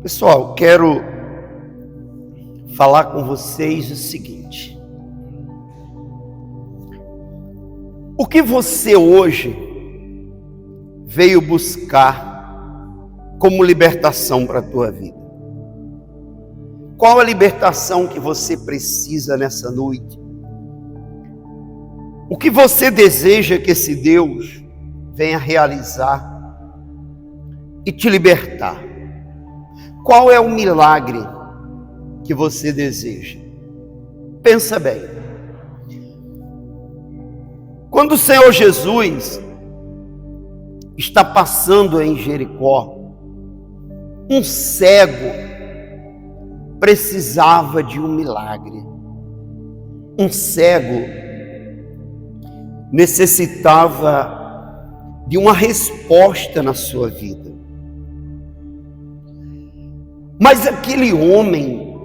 Pessoal, quero falar com vocês o seguinte: o que você hoje veio buscar como libertação para a tua vida? Qual a libertação que você precisa nessa noite? O que você deseja que esse Deus venha realizar e te libertar? Qual é o milagre que você deseja? Pensa bem. Quando o Senhor Jesus está passando em Jericó, um cego precisava de um milagre. Um cego necessitava de uma resposta na sua vida. Mas aquele homem,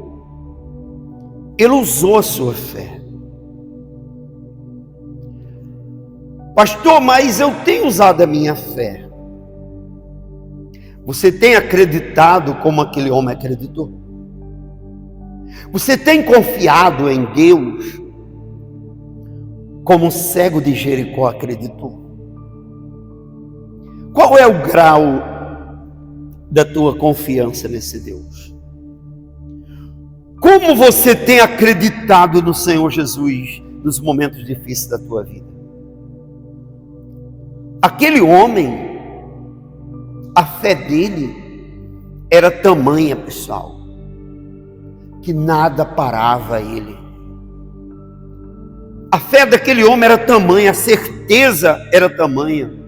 ele usou a sua fé. Pastor, mas eu tenho usado a minha fé. Você tem acreditado como aquele homem acreditou? Você tem confiado em Deus como o cego de Jericó acreditou? Qual é o grau da tua confiança nesse Deus? Como você tem acreditado no Senhor Jesus nos momentos difíceis da tua vida? Aquele homem, a fé dele era tamanha, pessoal, que nada parava ele. A fé daquele homem era tamanha, a certeza era tamanha,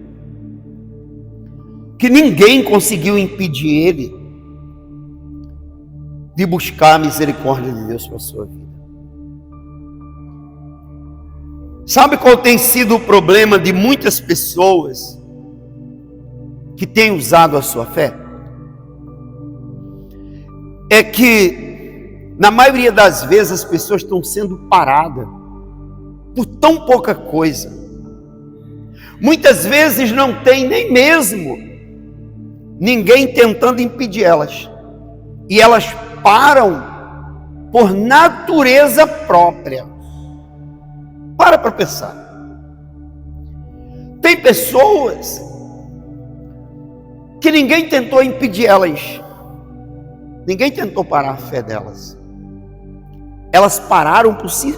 que ninguém conseguiu impedir ele de buscar a misericórdia de Deus para a sua vida. Sabe qual tem sido o problema de muitas pessoas que têm usado a sua fé? É que, na maioria das vezes, as pessoas estão sendo paradas por tão pouca coisa. Muitas vezes não tem nem mesmo ninguém tentando impedir elas, e elas param por natureza própria. Para pensar. Tem pessoas que ninguém tentou impedir elas, ninguém tentou parar a fé delas, elas pararam por si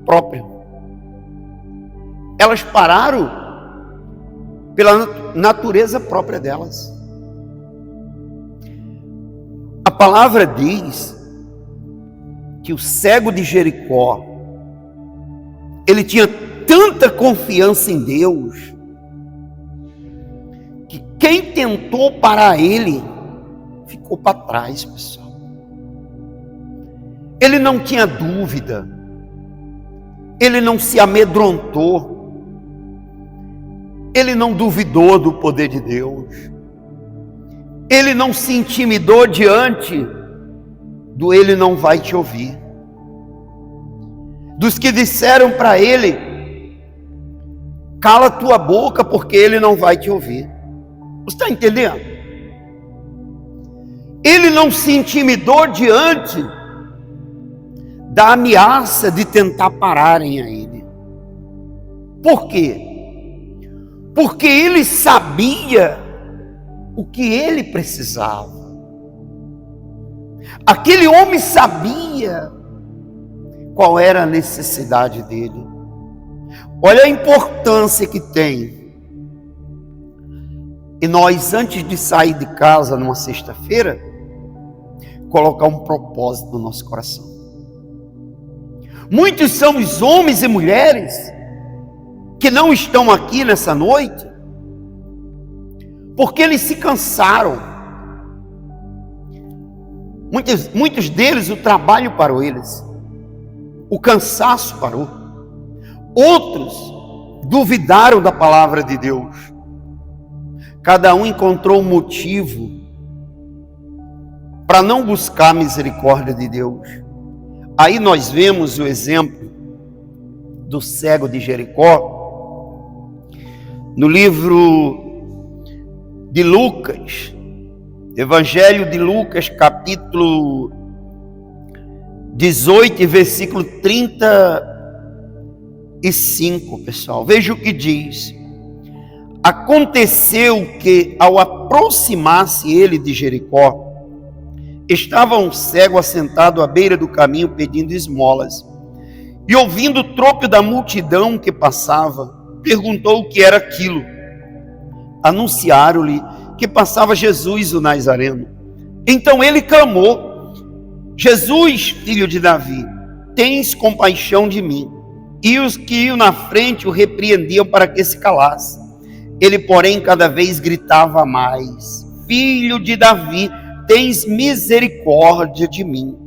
próprias. Elas pararam pela natureza própria delas. A palavra diz que o cego de Jericó, ele tinha tanta confiança em Deus, que quem tentou parar ele, ficou para trás, pessoal. Ele não tinha dúvida, ele não se amedrontou, ele não duvidou do poder de Deus, ele não se intimidou diante do ele não vai te ouvir. Dos que disseram para ele, cala tua boca porque ele não vai te ouvir. Você está entendendo? Ele não se intimidou diante da ameaça de tentar pararem a ele. Por quê? Porque ele sabia o que ele precisava. Aquele homem sabia qual era a necessidade dele. Olha a importância que tem. E nós, antes de sair de casa numa sexta-feira, colocar um propósito no nosso coração. Muitos são os homens e mulheres que não estão aqui nessa noite porque eles se cansaram. Muitos deles, o trabalho parou eles, o cansaço parou. Outros duvidaram da palavra de Deus. Cada um encontrou um motivo para não buscar a misericórdia de Deus. Aí nós vemos o exemplo do cego de Jericó no livro de Lucas, Evangelho de Lucas, capítulo 18, versículo 35, pessoal. Veja o que diz. Aconteceu que, ao aproximar-se ele de Jericó, estava um cego assentado à beira do caminho pedindo esmolas. E ouvindo o tropio da multidão que passava, perguntou o que era aquilo. Anunciaram-lhe que passava Jesus o Nazareno. Então ele clamou: Jesus, filho de Davi, tens compaixão de mim. E os que iam na frente o repreendiam para que se calasse. Ele, porém, cada vez gritava mais: Filho de Davi, tens misericórdia de mim.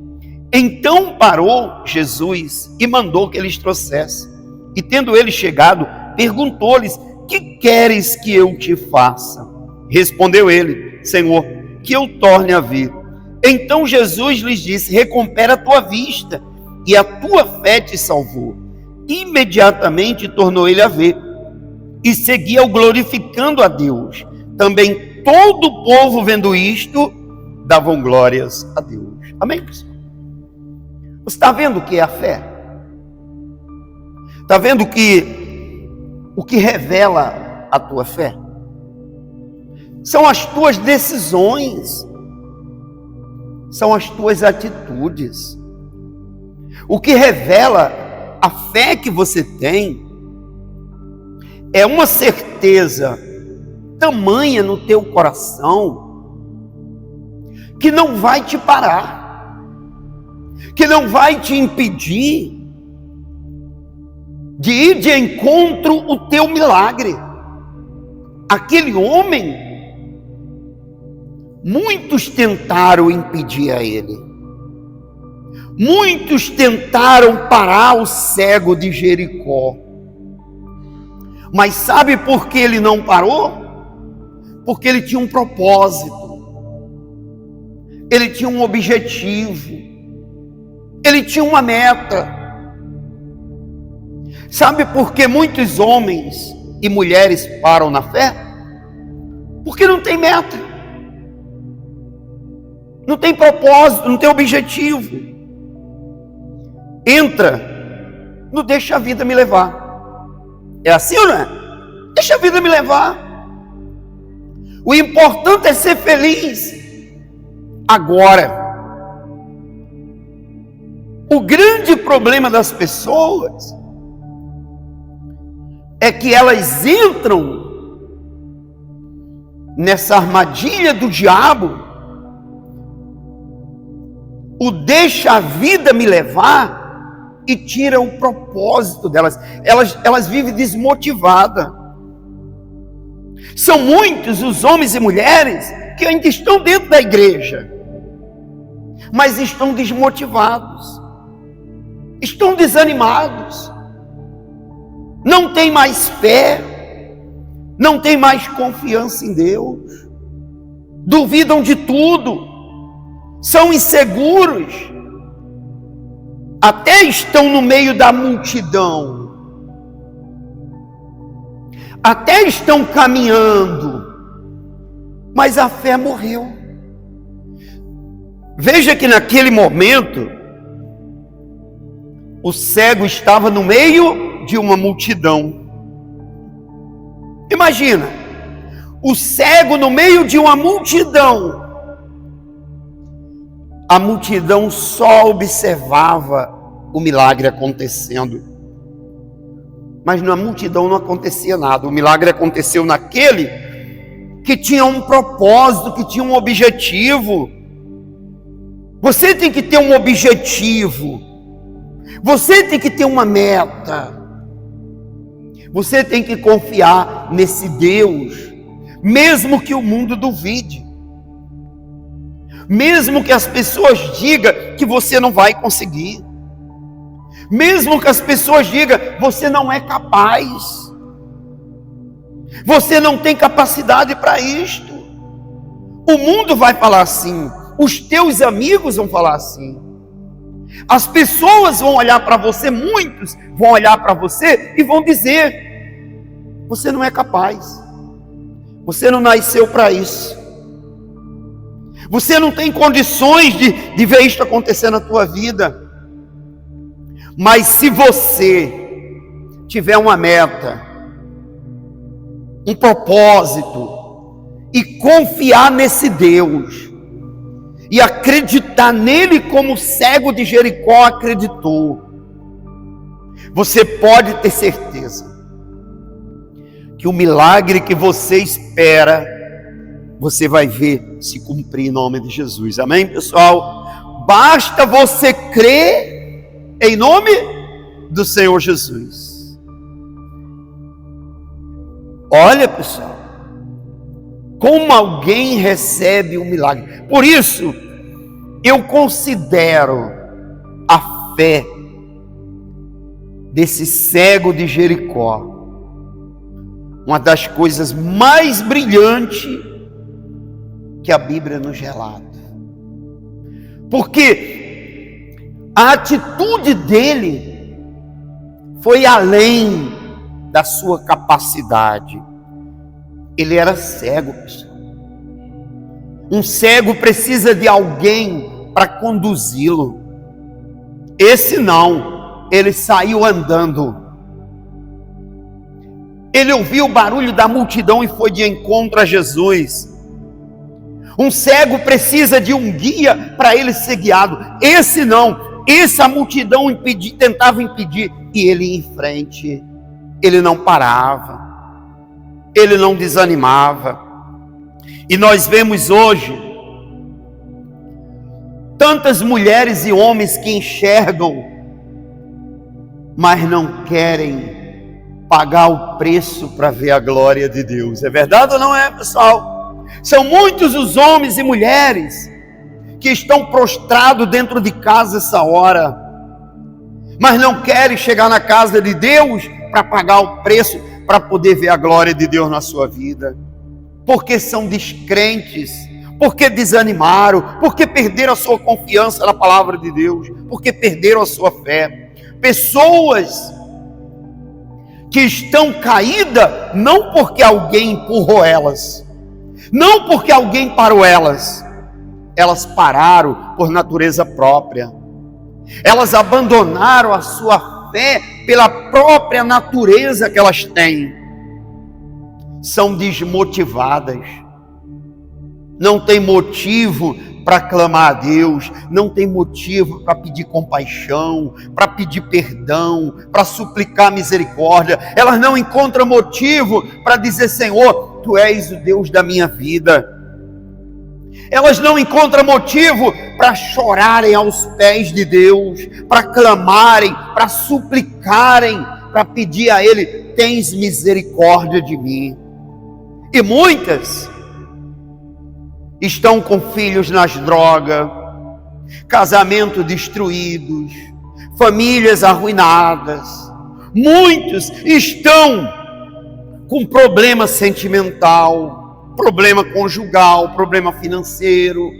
Então parou Jesus e mandou que eles trouxessem. E tendo ele chegado, perguntou-lhes: Que queres que eu te faça? Respondeu ele: Senhor, que eu torne a ver. Então Jesus lhes disse: Recupera a tua vista, e a tua fé te salvou. Imediatamente tornou ele a ver, e seguia-o glorificando a Deus. Também todo o povo, vendo isto, davam glórias a Deus. Amém, pessoal? Você está vendo o que é a fé? Está vendo o que revela a tua fé? São as tuas decisões, são as tuas atitudes. O que revela a fé que você tem é uma certeza tamanha no teu coração que não vai te parar, que não vai te impedir de ir de encontro ao teu milagre. Aquele homem, muitos tentaram impedir a ele, muitos tentaram parar o cego de Jericó, mas sabe por que ele não parou? Porque ele tinha um propósito, ele tinha um objetivo, ele tinha uma meta. Sabe por que muitos homens e mulheres param na fé? Porque não tem meta, não tem propósito, não tem objetivo. Entra no deixa a vida me levar. É assim ou não é? Deixa a vida me levar. O importante é ser feliz agora. O grande problema das pessoas é que elas entram nessa armadilha do diabo, o deixa a vida me levar, e tira o propósito delas. Elas vivem desmotivadas. São muitos os homens e mulheres que ainda estão dentro da igreja, mas estão desmotivados, estão desanimados, não tem mais fé, não tem mais confiança em Deus, duvidam de tudo, são inseguros, até estão no meio da multidão, até estão caminhando, mas a fé morreu. Veja que naquele momento o cego estava no meio de uma multidão. Imagina, o cego no meio de uma multidão. A multidão só observava o milagre acontecendo, mas na multidão não acontecia nada. O milagre aconteceu naquele que tinha um propósito, que tinha um objetivo. Você tem que ter um objetivo, você tem que ter uma meta, você tem que confiar nesse Deus, mesmo que o mundo duvide, mesmo que as pessoas digam que você não vai conseguir, mesmo que as pessoas digam você não é capaz, você não tem capacidade para isto. O mundo vai falar assim, os teus amigos vão falar assim, as pessoas vão olhar para você, muitos vão olhar para você e vão dizer: você não é capaz, você não nasceu para isso, Você não tem condições de ver isso acontecer na tua vida. Mas se você tiver uma meta, um propósito, e confiar nesse Deus, e acreditar nele como o cego de Jericó acreditou, você pode ter certeza que o milagre que você espera, você vai ver se cumprir em nome de Jesus. Amém, pessoal? Basta você crer em nome do Senhor Jesus. Olha, pessoal, como alguém recebe um milagre. Por isso, eu considero a fé desse cego de Jericó uma das coisas mais brilhantes que a Bíblia nos relata. Porque a atitude dele foi além da sua capacidade. Ele era cego, pessoal. Um cego precisa de alguém para conduzi-lo. Esse não, ele saiu andando. Ele ouviu o barulho da multidão e foi de encontro a Jesus. Um cego precisa de um guia para ele ser guiado. Esse não, essa multidão tentava impedir e ele ia em frente. Ele não parava. Ele não desanimava. E nós vemos hoje tantas mulheres e homens que enxergam, mas não querem pagar o preço para ver a glória de Deus. É verdade ou não é, pessoal? São muitos os homens e mulheres que estão prostrados dentro de casa essa hora, mas não querem chegar na casa de Deus para pagar o preço, para poder ver a glória de Deus na sua vida. Porque são descrentes, porque desanimaram, porque perderam a sua confiança na palavra de Deus, porque perderam a sua fé. Pessoas que estão caídas não porque alguém empurrou elas, não porque alguém parou elas, elas pararam por natureza própria. Elas abandonaram a sua fé pela própria natureza que elas têm. São desmotivadas, não tem motivo para clamar a Deus, não tem motivo para pedir compaixão, para pedir perdão, para suplicar misericórdia. Elas não encontram motivo para dizer: Senhor, Tu és o Deus da minha vida. Elas não encontram motivo para chorarem aos pés de Deus, para clamarem, para suplicarem, para pedir a Ele: tens misericórdia de mim. E muitas estão com filhos nas drogas, casamentos destruídos, famílias arruinadas. Muitos estão com problema sentimental, problema conjugal, problema financeiro.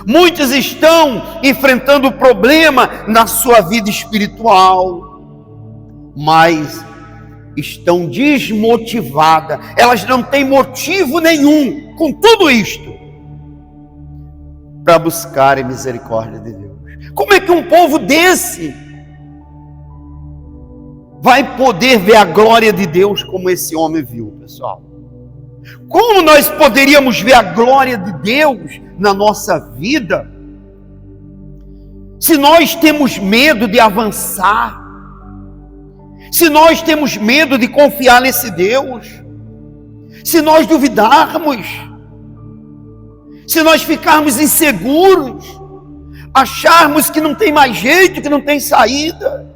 Muitos estão enfrentando problema na sua vida espiritual, mas estão desmotivadas. Elas não têm motivo nenhum, com tudo isto, para buscarem misericórdia de Deus. Como é que um povo desse vai poder ver a glória de Deus como esse homem viu, pessoal? Como nós poderíamos ver a glória de Deus na nossa vida se nós temos medo de avançar? Se nós temos medo de confiar nesse Deus? Se nós duvidarmos? Se nós ficarmos inseguros? Acharmos que não tem mais jeito, que não tem saída?